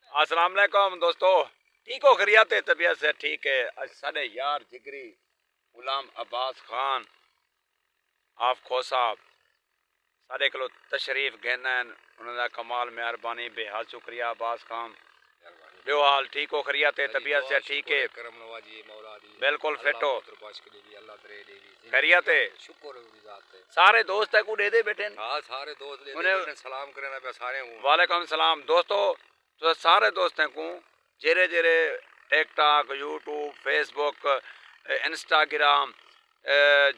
अस्सलाम वालेकुम दोस्तों, ठीक हो? खैरियत है? तबीयत से ठीक है? अज साढ़े यार जिगरी गुलाम अब्बास खान आफ खो साहब साढ़े किलो तशरीफ घेना उन्होंने कमाल मेहरबानी बेहद शुक्रिया अब्बास खान। बेओ हाल ठीक हो? खैरियत है? तबीयत से ठीक है? बिल्कुल फिट हो? खैरियत है? सारे दोस्त है को दे दे बैठे हाँ सारे दोस्त ले उन्हें दे सलाम करना पे सारे हूं। वालेकुम सलाम दोस्तों। तो सारे दोस्तों को जेरे जेरे टिकटॉक यूट्यूब फेसबुक इंस्टाग्राम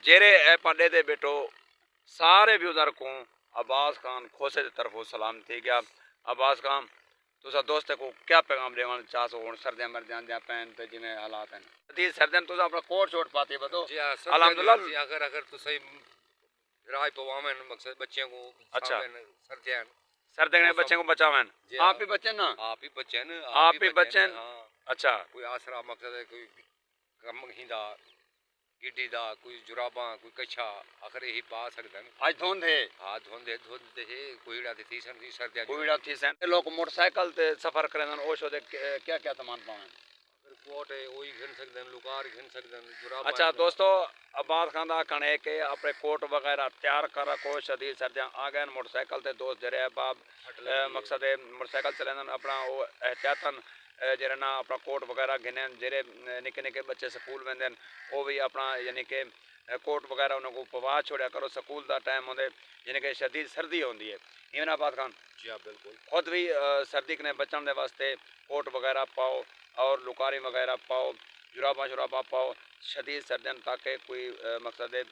जेरे ऐप दे दे बैठो सारे व्यूजर को अब्बास खान खोसे की तरफों सलाम थी गया। अब्बास खान तुसा दोस्त को क्या पैगाम देना चाहो हुन सर्दियां मर्दियां दे पैन ते जिवें हालात हैं ती सर्दियां तुसा अपना कोट शोट पाते बतो जी हां अल्हम्दुलिल्लाह जी अगर अगर तो सही राय पवावन मकसद बच्चों को अच्छा सर्दियां सर्दियां ने बच्चे को बचावन आप ही बच्चे ना आप ही बच्चे न आप ही बच्चे हां अच्छा कोई आसरा मकसद है कोई कम हिंदा गिड्डी दा कोई जुराबा कोई कच्छा आखिर यही पा सकदन आज धुंध है हां धुंध है कोईड़ा थी सन थी सर्दियां कोईड़ा थी सन लोग मोटरसाइकिल ते सफर करन ओशो दे क्या क्या सामान पावन कोट है वही घिन सकदन लुकार घिन सकदन जुराबा अच्छा दोस्तों अब्बास खान दा कण है कि अपने कोट वगैरह तैयार कर रखो शदीद सर्दियां आ गए मोटरसाइकिल ते दोस्त जरे बाब मकसद है मोटरसाइकिल चलान अपना वो एहतियातन जरे ना अपना कोट वगैरह गिने जेरे निके निके बच्चे स्कूल वेंदे वो भी अपना यानी कि कोट वगैरह उनको पवा छोड़ा करो स्कूल का टाइम होंगे यानी कि शदीद सर्दी होती है इवन अब्बास खान जी हाँ बिल्कुल खुद खुद भी सर्दी कने बचने के वास्ते कोट वगैरह पाओ और लुकारी वगैरह पाओ जुराबा शुराबा पाओ शदीद सर्दियां ताकि कोई मकसद है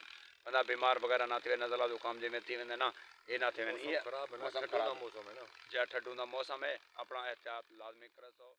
बंदा बीमार वगैरह ना थे नज़ला जुकाम जिमें थी वेंदे ना ये ना थे मौसम खराब है ना मौसम ठंडू खराब का मौसम है ना जा ठंडू का मौसम है अपना एहतियात लाजमी करो।